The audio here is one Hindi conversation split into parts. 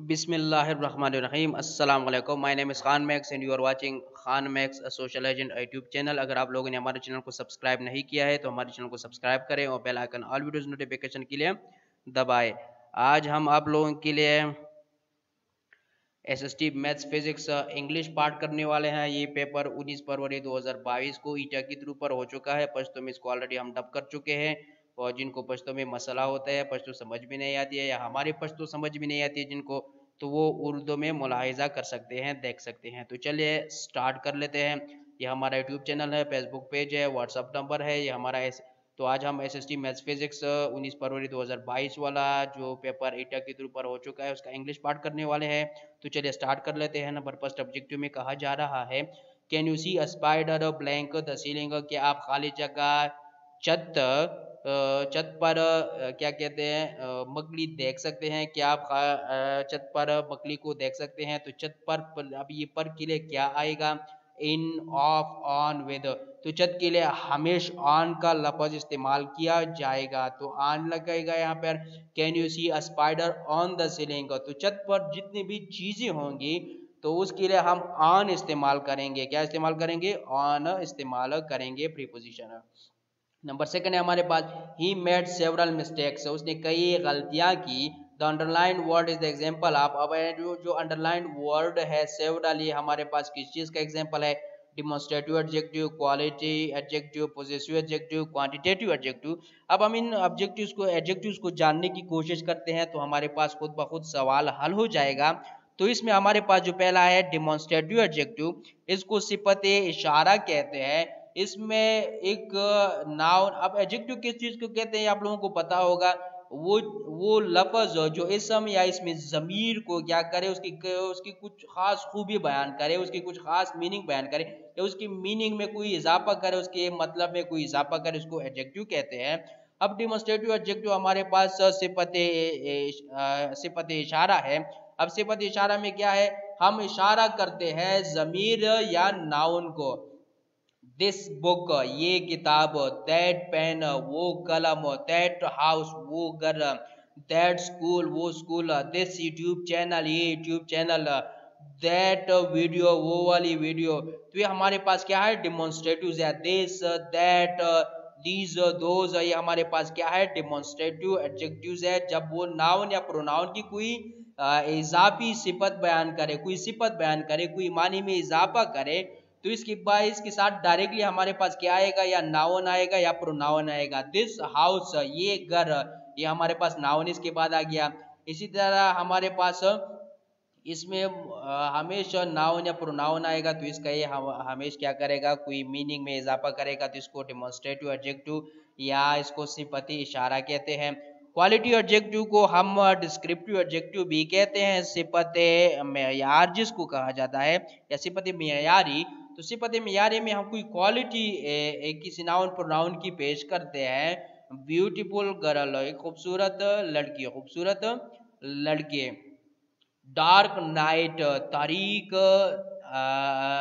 बिस्मिल्लाहिर्रहमानिर्रहीम अस्सलाम वालेकुम। My name is Khan Max and you are watching Khan Max a social agent YouTube channel. अगर आप लोगों ने हमारे चैनल को सब्सक्राइब नहीं किया है तो हमारे चैनल को सब्सक्राइब करें और bell icon all videos notification के लिए दबाएं। आज हम आप लोगों के लिए SST maths physics English part करने वाले हैं। ये पेपर 19 फरवरी 2022 को ईटा के थ्रू पर हो चुका है। पश्तो में इसको ऑलरेडी हम डब कर चुके हैं और जिनको पश्तो में मसला होता है, पश्तो समझ भी नहीं आती है या हमारी पश्तो समझ भी नहीं आती है जिनको, तो वो उर्दू में मुलाहिजा कर सकते हैं, देख सकते हैं। तो चलिए स्टार्ट कर लेते हैं। ये हमारा यूट्यूब चैनल है, फेसबुक पेज है, व्हाट्सअप नंबर है, ये हमारा तो आज हम एसएसटी मैथ्स फिजिक्स 19 फरवरी 2022 वाला जो पेपर ईटा के थ्रू पर हो चुका है उसका इंग्लिश पार्ट करने वाले हैं। तो चलिए स्टार्ट कर लेते हैं। नंबर फर्स्ट ऑब्जेक्टिव में कहा जा रहा है, can you see a spider blank the ceiling, क्या आप खाली जगह छत छत पर क्या कहते हैं मकड़ी देख सकते हैं। क्या आप छत पर मकड़ी को देख सकते हैं। तो छत पर अब ये पर के लिए क्या आएगा, इन, ऑफ, ऑन, विद। तो छत के लिए हमेशा ऑन का लफ्ज इस्तेमाल किया जाएगा, तो ऑन लगेगा यहाँ पर। Can you see a spider on the ceiling, तो छत पर जितनी भी चीजें होंगी तो उसके लिए हम ऑन इस्तेमाल करेंगे। क्या इस्तेमाल करेंगे, ऑन इस्तेमाल करेंगे प्रीपोजिशन। नंबर सेकंड है हमारे पास, ही मेड सेवरल मिस्टेक्स, उसने कई गलतियां की। The underline word is the example of, अब जो अंडरलाइन वर्ड है सेवरल, ये हमारे पास किस चीज का एग्जाम्पल है, demonstrative adjective, quality adjective, possessive adjective, quantitative adjective. अब हम इन ऑब्जेक्टिव्स को एडजेक्टिव्स को जानने की कोशिश करते हैं तो हमारे पास खुद ब खुद सवाल हल हो जाएगा। तो इसमें हमारे पास जो पहला है डिमोन्स्ट्रेटिव एडजेक्टिव, इसको सिफत इशारा कहते हैं। इसमें एक नाउन, अब एडजेक्टिव किस चीज को कहते हैं आप लोगों को पता होगा, वो लफ्ज जो इसम या इसमें जमीर को क्या करे, उसकी कुछ खास खूबी बयान करे, उसकी कुछ खास मीनिंग बयान करे या उसकी मीनिंग में कोई इजाफा करे, उसके मतलब में कोई इजाफा करे, उसको एडजेक्टिव कहते हैं। अब डिमोन्स्ट्रेटिव एडजेक्टिव हमारे पास सिफत इशारा है। अब सिफत इशारा में क्या है, हम इशारा करते हैं जमीर या नाउन को। दिस बुक, ये किताब, दैट पेन, वो कलम, दैट हाउस, वो घर, दैट स्कूल, वो स्कूल, दिस यूट्यूब चैनल, ये यूट्यूब चैनल, दैट वीडियो, वो वाली वीडियो। तो ये हमारे पास क्या है, डिमोन्स्ट्रेटिव है। दिस, दैट, दीज, दोज, ये हमारे पास क्या है, डिमोन्स्ट्रेटिव एडजेक्टिव्स है। जब वो नाउन या प्रोनाउन की कोई इजाफी सिफत बयान करे, कोई सिफत बयान करे, कोई मानी में इजाफा करे, तो इसके बाद इसके साथ डायरेक्टली हमारे पास क्या आएगा, या नाउन आएगा या प्रोनाउन आएगा। दिस हाउस, ये घर, ये हमारे पास नाउन इसके बाद आ गया। इसी तरह हमारे पास इसमें हमेशा नाउन या प्रोनाउन आएगा तो इसका ये हमेशा क्या करेगा, कोई मीनिंग में इजाफा करेगा, तो इसको डिमोन्स्ट्रेटिव एडजेक्टिव या इसको सिफती इशारा कहते हैं। क्वालिटी एडजेक्टिव को हम डिस्क्रिप्टिव एडजेक्टिव भी कहते हैं। सिफत मेयार जिसको कहा जाता है या सिफत मेयारी, तो सिफत मेयारी में हम कोई क्वालिटी किसी नाउन प्रोनाउन की पेश करते हैं। ब्यूटीफुल गर्ल, एक खूबसूरत लड़की, खूबसूरत लड़के। डार्क नाइट, तारीक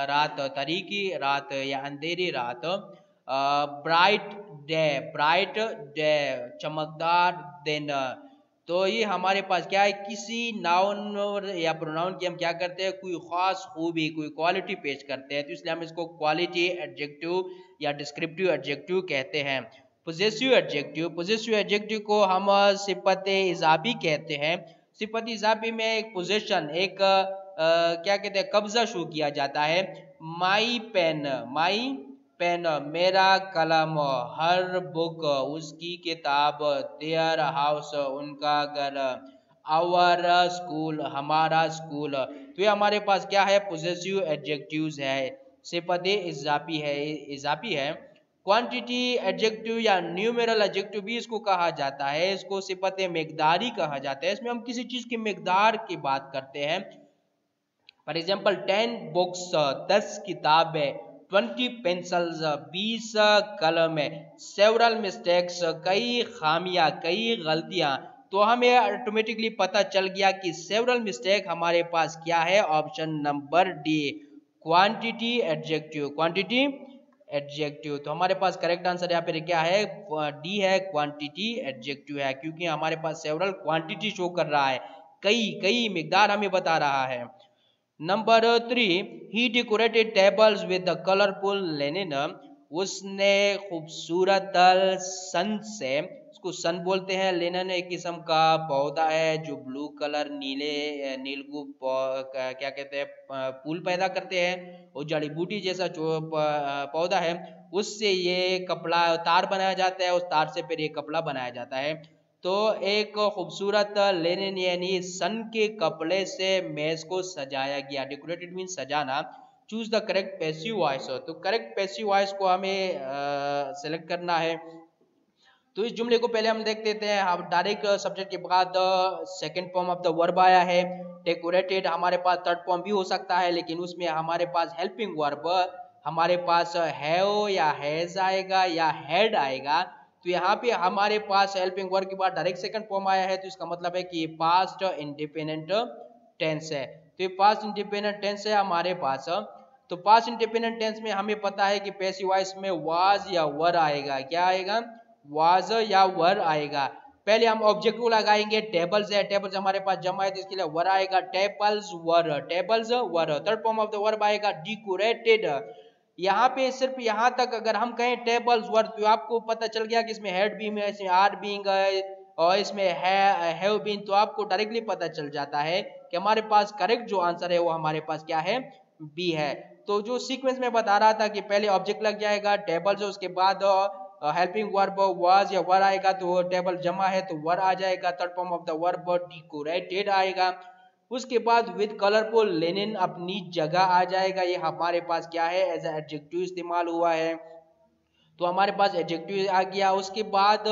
रात, तारीकी रात या अंधेरी रात। ब्राइट डे, ब्राइट डे, चमकदार दिन। तो ये हमारे पास क्या है, किसी नाउन या प्रोनाउन की हम क्या करते हैं, कोई खास खूबी, कोई क्वालिटी पेश करते हैं, तो इसलिए हम इसको क्वालिटी एडजेक्टिव या डिस्क्रिप्टिव एडजेक्टिव कहते हैं। पोजेसिव एडजेक्टिव, पोजेसिव एडजेक्टिव को हम सिफत इजाफी कहते हैं। सिफत इजाफी में एक पोजीशन, एक क्या कहते हैं, कब्जा शो किया जाता है। माई पेन, माई पेन, मेरा कलम, हर बुक, उसकी किताब, देयर हाउस, उनका घर, आवर स्कूल, हमारा स्कूल। तो ये हमारे पास क्या है, पोजेसिव एडजेक्टिव्स है, सिफत इजाफी है, इजाफी है। क्वांटिटी एडजेक्टिव या न्यूमेरल एडजेक्टिव भी इसको कहा जाता है, इसको सिफत मिकदारी कहा जाता है। इसमें हम किसी चीज की मिकदार की बात करते हैं। फॉर एग्जाम्पल 10 बुक्स, 10 किताबें, 20 पेंसिल्स, 20 कलम है, सेवरल मिस्टेक्स, कई खामियां, कई गलतियां। तो हमें ऑटोमेटिकली पता चल गया कि सेवरल मिस्टेक हमारे पास क्या है, option number D, quantity adjective, quantity adjective. तो हमारे पास करेक्ट आंसर यहाँ पे क्या है, डी है, क्वांटिटी एडजेक्टिव है, क्योंकि हमारे पास सेवरल क्वांटिटी शो कर रहा है कई कई मिकदार हमें बता रहा है। Number 3, he decorated tables with the colourful linen, उसने खूबसूरत सन से, उसको सन बोलते हैं, लिनन एक किस्म का पौधा है जो ब्लू कलर नीलगु क्या कहते हैं फूल पैदा करते हैं, और जड़ी बूटी जैसा जो पौधा है उससे ये कपड़ा तार बनाया जाता है, उस तार से फिर ये कपड़ा बनाया जाता है। तो एक खूबसूरत लिनन यानी सन के कपड़े से मेज को सजाया गया। डेकोरेटेड मीन सजाना। Choose the correct passive voice, तो करेक्ट पैसिव वॉइस को हमें सेलेक्ट करना है। तो इस जुमले को पहले हम देख लेते हैं। अब डायरेक्ट सब्जेक्ट के बाद second form of the verb आया है। डेकोरेटेड हमारे पास थर्ड फॉर्म भी हो सकता है, लेकिन उसमें हमारे पास हेल्पिंग वर्ब हमारे पास हैव या हैज आएगा या हैड आएगा। तो यहाँ पे हमारे पास हेल्पिंग वर्ब के बाद डायरेक्ट सेकंड फॉर्म आया है, तो इसका मतलब है कि पास्ट इंडिपेंडेंट टेंस है। तो ये पास्ट इंडिपेंडेंट टेंस है हमारे पास। तो पास्ट इंडिपेंडेंट टेंस में हमें पता है कि पैसिव वॉइस में वाज या वर आएगा। क्या आएगा? वाज या वर आएगा। पहले हम ऑब्जेक्ट को लगाएंगे। टेबल्स है, टेबल्स हमारे पास जमा है तो इसके लिए वर आएगा। Tables were, tables were. Third form of the verb आएगा डेकोरेटेड। यहाँ पे सिर्फ यहाँ तक अगर हम कहें टेबल्स वर, तो आपको पता चल गया कि इसमें हेड बीइंग है, इसमें आर बीइंग है और इसमें हैव बीन, तो आपको डायरेक्टली पता चल जाता है कि हमारे पास करेक्ट जो आंसर है वो हमारे पास क्या है? बी है। तो जो सीक्वेंस में बता रहा था कि पहले ऑब्जेक्ट लग जाएगा टेबल्स, उसके बाद हेल्पिंग वर्ब वाज या वर आएगा, तो टेबल जमा है तो वर आ जाएगा। Third form of the verb decorated आएगा। उसके बाद विद कलरफुल लिनन अपनी जगह आ जाएगा। ये हमारे पास क्या है? एज एडजेक्टिव इस्तेमाल हुआ है, तो हमारे पास एडजेक्टिव आ गया। उसके बाद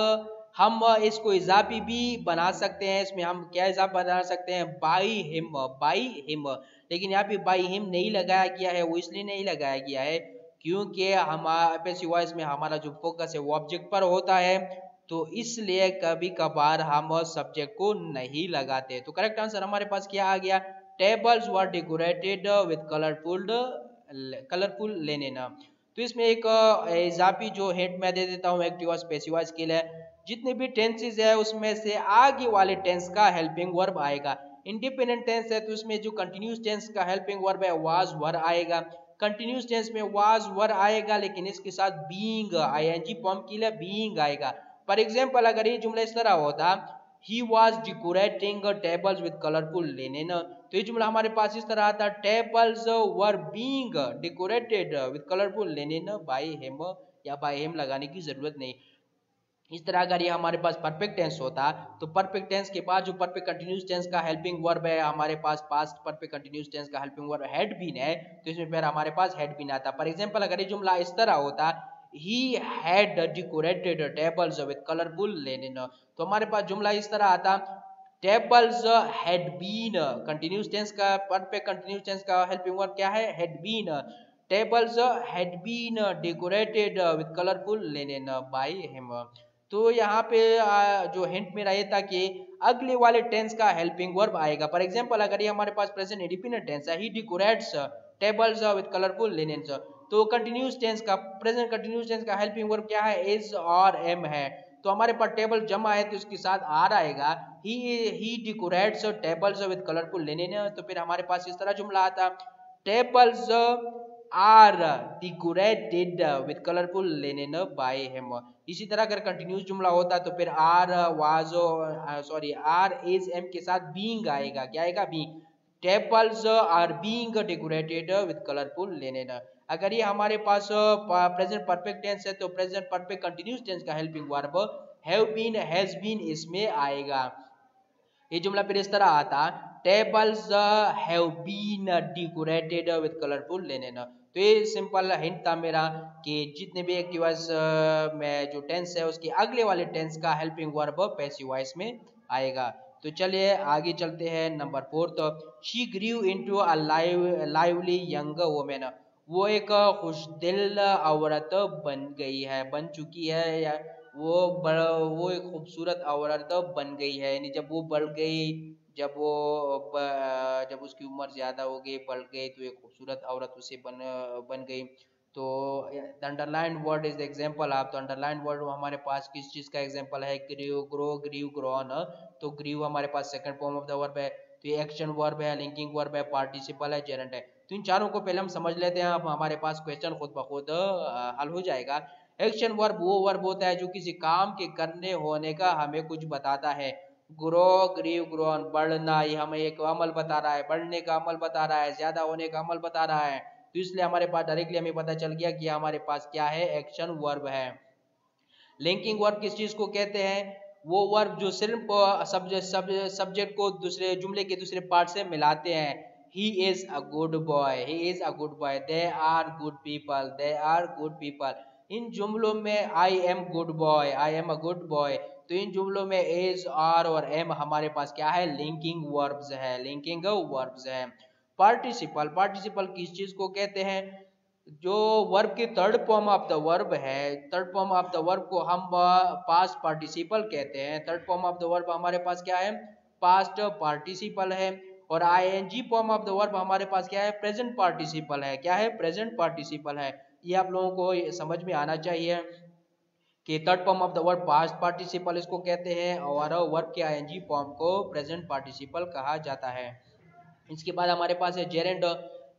हम इसको इजाफी भी बना सकते हैं। इसमें हम क्या इजाफा बना सकते हैं? By him, by him. लेकिन यहाँ पे बाई हिम नहीं लगाया गया है, वो इसलिए नहीं लगाया गया है क्योंकि हमारे पैसिव वॉइस में हमारा जो फोकस है वो ऑब्जेक्ट पर होता है, तो इसलिए कभी कभार हम सब्जेक्ट को नहीं लगाते। तो करेक्ट आंसर हमारे पास क्या आ गया? Tables were decorated with colourful linen. तो इसमें एक इजाफी जो हिंट मैं दे देता हूँ एक्टिव वॉइस पैसिव वॉइस के लिए। जितने भी टेंसेस है उसमें से आगे वाले टेंस का हेल्पिंग वर्ब आएगा। इंडिपेंडेंट टेंस है तो उसमें जो कंटिन्यूस टेंस का हेल्पिंग वर्ब है वाज वर आएगा। कंटिन्यूस टेंस में वाज वर आएगा, लेकिन इसके साथ बीइंग आईएनजी फॉर्म के लिए बीइंग आएगा। फॉर एग्जांपल अगर ये जुमला इस तरह होता, he was decorating tables with colourful linen, तो ये जुमला हमारे पास इस तरह आता, tables were being decorated with colourful linen by him, या बाय हिम लगाने की जरूरत नहीं। इस तरह अगर ये हमारे पास परफेक्ट टेंस होता, तो परफेक्ट टेंस के बाद जो परफेक्ट कंटिन्यूस टेंस का हेल्पिंग वर्ब है हमारे पास, पास्ट परफेक्ट कंटिन्यूस टेंस का हेल्पिंग वर्ब हैड बीन है, तो इसमें फिर हमारे पास हैड बीन आता। फॉर एग्जांपल अगर ये जुमला इस तरह होता, he had decorated tables with colourful linen, तो हमारे पास जुमला इस तरह आता, tables had been, continuous tense का परफेक्ट कंटिन्यूस टेंस का हेल्पिंग वर्ब क्या है? Had been. Tables had been decorated with colourful linen by him. तो यहाँ पे जो हिंट मेरा ये था कि अगले वाले टेंस का हेल्पिंग वर्ब आएगा। फॉर एग्जांपल अगर ये हमारे पास प्रेजेंट इंडिपेंडेंट टेंस है, ही डेकोरेट्स टेबल्स विद कलरफुल लिनेन्स, तो कंटिन्यूस टेंस का, प्रेजेंट कंटिन्यूस टेंस का हेल्पिंग वर्ब क्या है? इज और एम है। तो हमारे पास टेबल जमा है तो इसके साथ आर आएगा। He decorates tables with colourful linen, तो फिर हमारे पास इस तरह जुमला आता, tables are decorated with colourful linen by him. इसी तरह अगर कंटिन्यूस जुमला होता तो फिर are was, sorry are is am के साथ बीइंग आएगा। क्या आएगा? Being. Tables are being decorated with colourful linen. अगर ये हमारे पास प्रेजेंट परफेक्ट टेंस है तो प्रेजेंट परफेक्ट कंटिन्यूस टेंस का helping verb have been, has been इसमें आएगा। ये जुमला फिर इस तरह आता, tables have been decorated with colourful linen. तो ये सिंपल हिंट था मेरा कि जितने भी एक्टिव वॉइस में जो टेंस है उसके अगले वाले टेंस का हेल्पिंग वर्ब पैसिव वॉइस में आएगा। तो चलिए आगे चलते हैं। Number 4, she grew into a lively young women, वो एक खुशदिल औरत बन गई है, बन चुकी है, या वो एक खूबसूरत औरत बन गई है। यानी जब वो बढ़ गई, जब उसकी उम्र ज्यादा हो गई, बढ़ गई, तो एक खूबसूरत औरत उसे बन गई। तो the underline word is example of, तो अंडरलाइन वर्ड हमारे पास किस चीज का एग्जाम्पल है, ग्रीव, ग्रो, ग्रीव, ग्रोन। तो ग्रीव हमारे पास second form of the verb है, तो ये एक्शन वर्ब है, लिंकिंग वर्ब है, पार्टिसिपल है, जेरेंट है। तो इन चारों को पहले हम समझ लेते हैं, अब हमारे पास क्वेश्चन खुद ब खुद हल हो जाएगा। एक्शन वर्ब वो वर्ब होता है जो किसी काम के करने होने का हमें कुछ बताता है। ग्रो, ग्रीव, ग्रोन, बढ़ना, ये हमें एक अमल बता रहा है, बढ़ने का अमल बता रहा है, ज्यादा होने का अमल बता रहा है। तो इसलिए हमारे पास डायरेक्टली हमें पता चल गया कि हमारे पास क्या है, एक्शन वर्ब है। लिंकिंग वर्ब किस चीज को कहते हैं, वो वर्ब जो सिर्फ सब्जेक्ट को दूसरे जुमले के दूसरे पार्ट से मिलाते हैं। He is a good boy, he is a good boy, they are good people, they are good people. इन जुमलों में I am good boy, I am a good boy, तो इन जुमलों में इज, आर और एम हमारे पास क्या है, लिंकिंग वर्ब्स है, लिंकिंग वर्ब्स है। पार्टिसिपल, पार्टिसिपल किस चीज को कहते हैं, जो वर्ब की third form of the verb है, third form of the verb को हम पास्ट पार्टिसिपल कहते हैं। Third form of the verb हमारे पास क्या है, पास्ट पार्टिसिपल है। और ING form of the verb हमारे पास क्या है, प्रेजेंट पार्टिसिपल है। क्या है, प्रेजेंट पार्टिसिपल है। ये आप लोगों को समझ में आना चाहिए कि third form of the verb past participle इसको कहते हैं और वर्ब के आईएनजी फॉर्म को प्रेजेंट पार्टिसिपल कहा जाता है। इसके बाद हमारे पास है जेरेंड।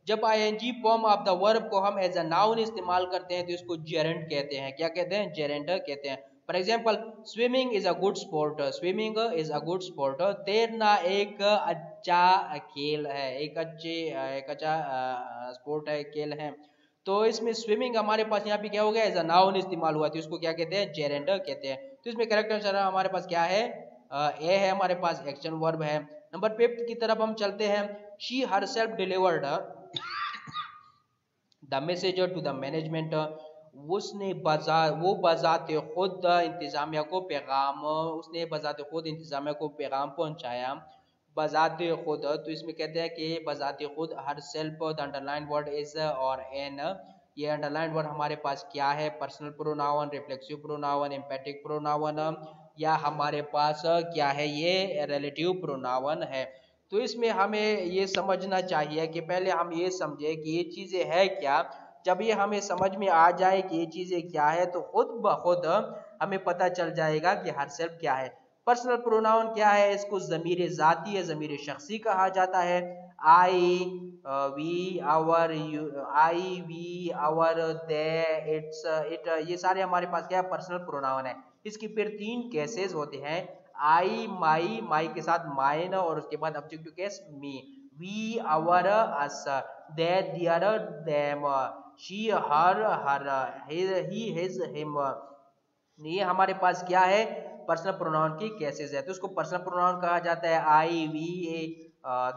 जब ING form of the verb को हम एज अ नाउन इस्तेमाल करते हैं तो इसको जेरेंड कहते हैं। क्या कहते हैं, जेरेंड कहते हैं। For example, swimming is a good sport, swimming is a good sport, तैरना एक अच्छा खेल है, एक अच्छा स्पोर्ट है, खेल है। तो इसमें स्विमिंग हमारे पास यहाँ पे क्या हो गया, एज अ नाउन इस्तेमाल हुआ, तो इसको क्या कहते हैं, जेरेंड कहते हैं। तो इसमें कैरेक्टर हमारे पास क्या है, ए है हमारे पास, एक्शन वर्ब है। नंबर 5 की तरफ हम चलते हैं। She herself delivered the message to the management, उसने वो बजाते खुद इंतजामिया को पैगाम, उसने बजाते खुद इंतजामिया को पैगाम पहुंचाया, बजाते खुद। तो इसमें कहते हैं कि बजाते खुद, her self, the underline word is और एन। ये अंडरलाइन वर्ड हमारे पास क्या है, personal pronoun, reflexive pronoun, empathic pronoun, या हमारे पास क्या है, ये रिलेटिव प्रोनाउन है। तो इसमें हमें ये समझना चाहिए कि पहले हम ये समझे कि ये चीज़ें है क्या। जब ये हमें समझ में आ जाए कि ये चीज़ें क्या है तो खुद ब खुद हमें पता चल जाएगा कि हर सेल्फ क्या है। पर्सनल प्रोनाउन क्या है, इसको ज़मीर ज़ाती या ज़मीर शख्सी कहा जाता है। I, we, our, I, we, our, they, its, it, ये सारे हमारे पास क्या है, पर्सनल प्रोनाउन है। इसकी फिर 3 केसेस होते हैं, आई, माई, माई के साथ माइन, और उसके बाद objective case me. We, our, us, they, their, them, she, her, her, he, his, him. ये हमारे पास क्या है, पर्सनल प्रोनाउन की केसेस है। तो उसको पर्सनल प्रोनाउन कहा जाता है, I, we,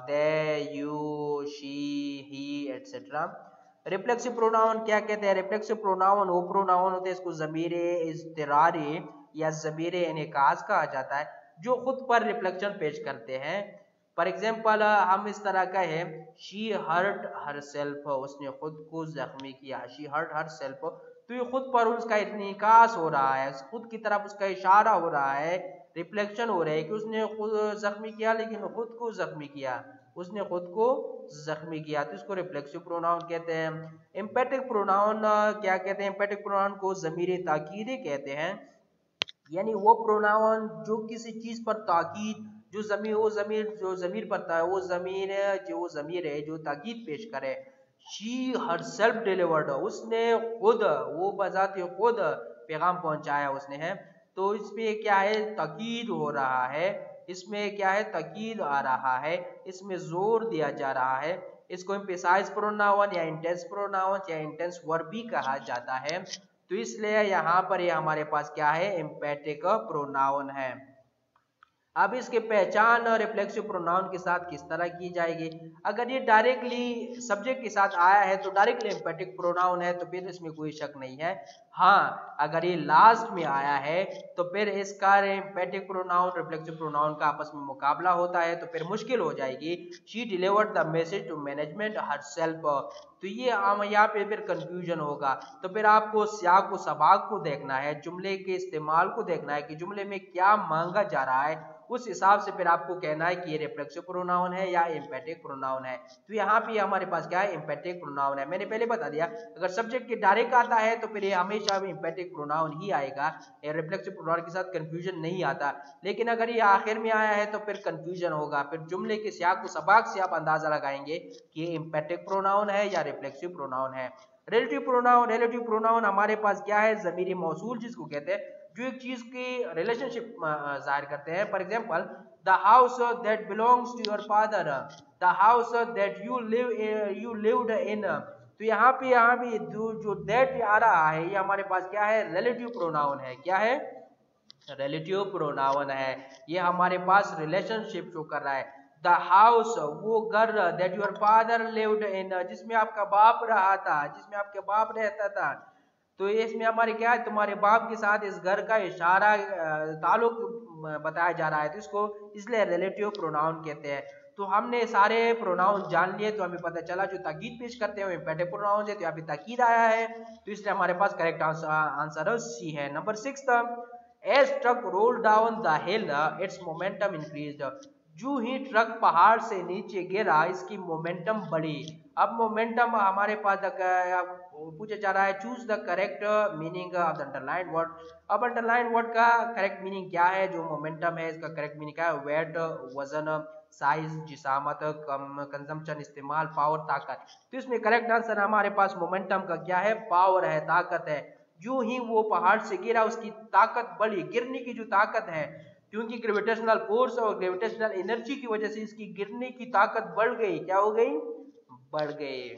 they, you, she, he, etcetera. Reflexive pronoun क्या कहते हैं, रिफ्लेक्सिव प्रोनाउन वो प्रोनाउन होते हैं, इसको ज़मीर इज़्तिरारी या ज़मीर इनेकास कहा जाता है, जो खुद पर रिफ्लेक्शन पेश करते हैं। फॉर एग्जाम्पल, हम इस तरह का है, शी हर्ट हर सेल्फ, उसने खुद को जख्मी किया, शी हर्ट हर सेल्फ। तो ये खुद पर उसका इनिकास हो रहा है, खुद की तरफ उसका इशारा हो रहा है, रिफ्लेक्शन हो रहा है कि उसने खुद जख्मी किया, लेकिन खुद को जख्मी किया, उसने खुद को जख्मी किया। तो इसको रिफ्लेक्सिव प्रोनाउन कहते हैं। एम्पैथिक प्रोनाउन क्या कहते हैं, एम्पैथिक प्रोनाउन को ज़मीर ताकीद कहते हैं, यानी वो प्रोनाउन जो किसी चीज पर ताकीद, जो जमीर पर था, वो जमीर है जो ताकीद पेश करे। शी हर सेल्फ डिलीवर्ड, उसने खुद, वो बजाते खुद पैगाम पहुंचाया उसने है। तो इसमें क्या है, ताकीद हो रहा है, इसमें क्या है, ताकीद आ रहा है, इसमें जोर दिया जा रहा है। इसको एम्फेसाइज प्रोनाउन या इंटेंस प्रोनाउन या इंटेंस वर्ब भी कहा जाता है। तो इसलिए यहाँ पर ये हमारे पास क्या है, एम्पैथिक प्रोनाउन है। अब इसके पहचान और रिफ्लेक्सिव प्रोनाउन के साथ किस तरह की जाएगी। अगर ये डायरेक्टली सब्जेक्ट के साथ आया है तो डायरेक्टली एम्पैथिक प्रोनाउन है, तो फिर इसमें कोई शक नहीं है। हाँ, अगर ये लास्ट में आया है तो फिर इसका एम्पैथिक प्रोनाउन रिफ्लेक्सिव प्रोनाउन का आपस में मुकाबला होता है, तो फिर मुश्किल हो जाएगी। She delivered the message to management herself, तो ये यहाँ पे फिर कंफ्यूजन होगा। तो फिर आपको सियाक व सबाक को देखना है, जुमले के इस्तेमाल को देखना है कि जुमले में क्या मांगा जा रहा है, उस हिसाब से फिर आपको कहना है कि ये रिफ्लेक्सिव प्रोनाउन है या एम्फेटिक प्रोनाउन है। तो यहाँ पे हमारे पास क्या है, एम्फेटिक प्रोनाउन है। मैंने पहले बता दिया अगर सब्जेक्ट के डायरेक्ट आता है तो फिर ये हमेशा एम्फेटिक प्रोनाउन ही आएगा, रिफ्लेक्सिव प्रोनाउन के साथ कंफ्यूजन नहीं आता। लेकिन अगर ये आखिर में आया है तो फिर कंफ्यूजन होगा, फिर जुमले के सियाक व सबाक से आप अंदाजा लगाएंगे कि ये एम्फेटिक प्रोनाउन है या रिफ्लेक्सिव प्रोनाउन है। रिलेटिव प्रोनाउन हमारे पास क्या है, ज़मीरी मौसूल जिसको कहते हैं, जो एक चीज की रिलेशनशिप जाहिर करते हैं। For example the house that belongs to your father, the house that you lived in. तो यहाँ भी जो दैट आ रहा है ये हमारे पास क्या है, रिलेटिव प्रोनाउन है। क्या है, रिलेटिव प्रोनाउन है। ये हमारे पास रिलेशनशिप शो कर रहा है। द हाउस वो घर, that your father lived in, जिसमें आपका बाप रहा था, जिसमें आपके बाप रहता था। तो इसमें हमारे क्या है, तुम्हारे बाप के साथ इस घर का इशारा ताल्लुक बताया जा रहा है, तो इसको इसलिए रिलेटिव प्रोनाउन कहते हैं। तो हमने सारे प्रोनाउन जान लिए, तो हमें पता चला जो ताकीद पेश करते हैं एम्फेटिक प्रोनाउन है। तो यहाँ पे ताकीद आया है, तो इसलिए हमारे पास करेक्ट आंसर सी है। Number 6, as truck roll down the hill its momentum increased. जो ही ट्रक पहाड़ से नीचे गिरा इसकी मोमेंटम बढ़ी। अब मोमेंटम हमारे पास पूछा जा रहा है, choose the correct meaning of the underline word. अब अंडरलाइन वर्ड का करेक्ट मीनिंग क्या है, जो मोमेंटम है इसका करेक्ट मीनिंग क्या है, वेट, वजन, साइज, जिसामत, कंजम्पशन, इस्तेमाल, पावर, ताकत। तो इसमें करेक्ट आंसर हमारे पास मोमेंटम का क्या है, पावर है, ताकत है। जो ही वो पहाड़ से गिरा उसकी ताकत बढ़ी, गिरने की जो ताकत है, क्योंकि ग्रेविटेशनल फोर्स और ग्रेविटेशनल एनर्जी की वजह से इसकी गिरने की ताकत बढ़ गई। क्या हो गई, बढ़ गई।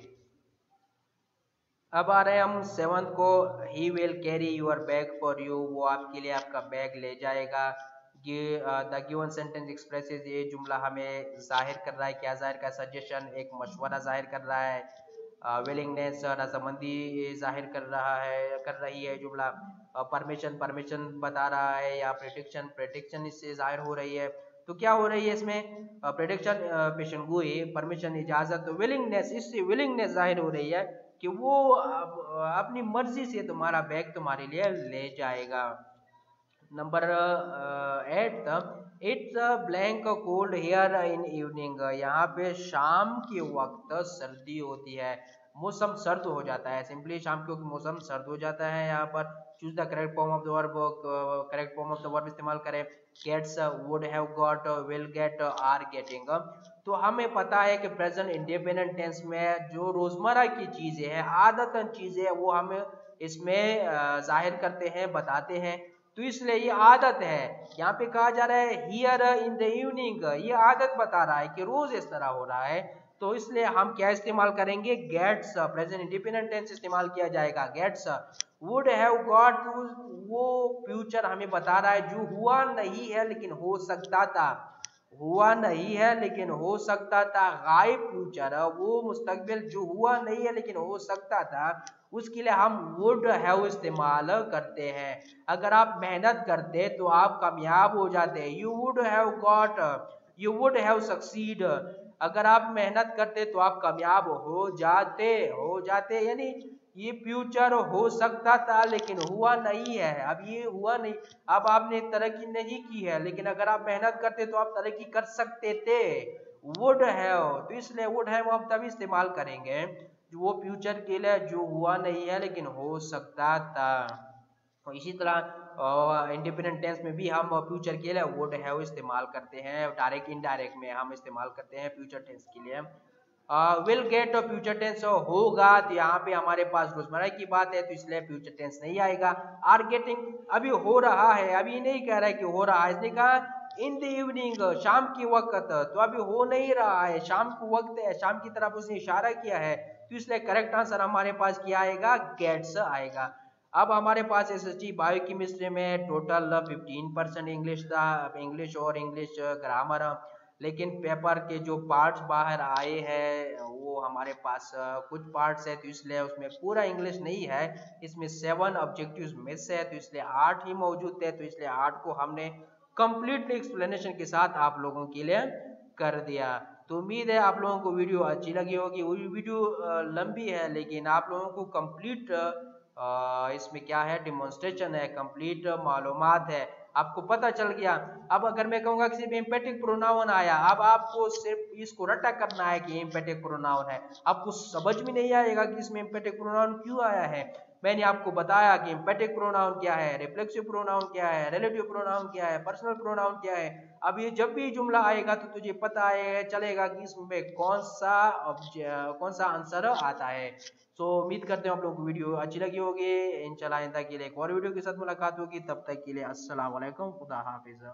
अब आ रहे हैं हम 7th को, he will carry your bag for you, वो आपके लिए आपका बैग ले जाएगा। ये द गिवन सेंटेंस एक्सप्रेसेस, ये जुमला हमें जाहिर कर रहा है, क्या जाहिर कर, सजेशन, एक मशवरा जाहिर कर रहा है। विलिंगनेस, रजामंदी जाहिर कर रहा है, कर रही है जुमला। परमिशन बता रहा है, या प्रेडिक्शन इससे जाहिर हो रही है। तो क्या हो रही है इसमें, प्रेडिक्शन पेशनगोई, परमिशन इजाजत, विलिंगनेस, इससे विलिंगनेस जाहिर हो रही है कि वो अपनी मर्जी से तुम्हारा बैग तुम्हारे लिए ले जाएगा। Number 8, it's blank cold here in evening, यहाँ पे शाम के वक्त सर्दी होती है, मौसम सर्द हो जाता है। सिंपली शाम के वक्त मौसम सर्द हो जाता है। यहाँ पर choose the correct form of the verb, correct form of the verb इस्तेमाल करें। Gets, would have got, will get, are getting. तो हमें पता है कि प्रेजेंट इंडिपेंडेंट टेंस में जो रोजमर्रा की चीजें हैं, आदतन चीजें, वो हम इसमें जाहिर करते हैं, बताते हैं। तो इसलिए ये आदत है। यहाँ पे कहा जा रहा है हियर इन द इवनिंग, ये आदत बता रहा है कि रोज इस तरह हो रहा है। तो इसलिए हम क्या इस्तेमाल करेंगे, गेट्स, प्रेजेंट इंडिपेंडेंट टेंस इस्तेमाल किया जाएगा, गेट्स। वुड हैव गॉट, वो फ्यूचर हमें बता रहा है, जो हुआ नहीं है लेकिन हो सकता था, हुआ नहीं है लेकिन हो सकता था। गायब फ्यूचर, वो मुस्तकबिल जो हुआ नहीं है लेकिन हो सकता था, उसके लिए हम वुड हैव इस्तेमाल करते हैं। अगर आप मेहनत करते तो आप कामयाब हो जाते, you would have got, you would have succeed. अगर आप मेहनत करते तो आप कामयाब हो जाते, यानी ये फ्यूचर हो सकता था लेकिन हुआ नहीं है। अब ये हुआ नहीं, अब आपने तरक्की नहीं की है, लेकिन अगर आप मेहनत करते तो आप तरक्की कर सकते थे। वुड हैव, तो इसलिए वुड हैव हम तभी इस्तेमाल करेंगे वो फ्यूचर के लिए जो हुआ नहीं है लेकिन हो सकता था। और इसी तरह इंडिपेंडेंट टेंस में भी हम फ्यूचर के लिए वुड हैव इस्तेमाल करते हैं, डायरेक्ट इनडायरेक्ट में हम इस्तेमाल करते हैं फ्यूचर टेंस के लिए। विल गेट फ्यूचर टेंस होगा, तो यहाँ पे हमारे पास रोजमर्रा की बात है, तो इसलिए फ्यूचर टेंस नहीं आएगा। आर गेटिंग, अभी हो रहा है, अभी नहीं कह रहा है कि हो रहा है, इसने कहा इन द इवनिंग, शाम के वक्त, तो अभी हो नहीं रहा है, शाम को वक्त है, शाम की तरफ उसने इशारा किया है। तो इसलिए करेक्ट आंसर हमारे पास क्या आएगा, गेट्स आएगा। अब हमारे पास एसएसटी बायोकेमिस्ट्री में टोटल 15% इंग्लिश था, इंग्लिश और इंग्लिश ग्रामर, लेकिन पेपर के जो पार्ट्स बाहर आए हैं वो हमारे पास कुछ पार्ट्स है, तो इसलिए उसमें पूरा इंग्लिश नहीं है, इसमें 7 ऑब्जेक्टिव्स मिस है, तो इसलिए 8 ही मौजूद थे। तो इसलिए 8 को हमने कंप्लीटली एक्सप्लेनेशन के साथ आप लोगों के लिए कर दिया। तो उम्मीद है आप लोगों को वीडियो अच्छी लगी होगी। वीडियो लंबी है लेकिन आप लोगों को कंप्लीट इसमें क्या है, डिमॉन्स्ट्रेशन है, कंप्लीट मालूमात है, आपको पता चल गया। अब अगर मैं कहूँगा कि सिर्फ एम्पेटिक प्रोनाउन आया, अब आपको सिर्फ इसको रट्टा करना है कि एम्पेटिक प्रोनाउन है, आपको समझ में नहीं आएगा कि इसमें एम्पेटिक प्रोनाउन क्यों आया है। मैंने आपको बताया कि एम्पेटिक प्रोनाउन क्या है, रिफ्लेक्सिव प्रोनाउन क्या है, रिलेटिव प्रोनाउन क्या है, पर्सनल प्रोनाउन क्या है। अब ये जब भी जुमला आएगा तो तुझे पता है चलेगा कि इसमें कौन सा आंसर आता है। सो उम्मीद करते हैं आप लोगों को वीडियो अच्छी लगी होगी। इंशाल्लाह आइंदा के लिए एक और वीडियो के साथ मुलाकात होगी, तब तक के लिए अस्सलाम वालेकुम, खुदा हाफिज।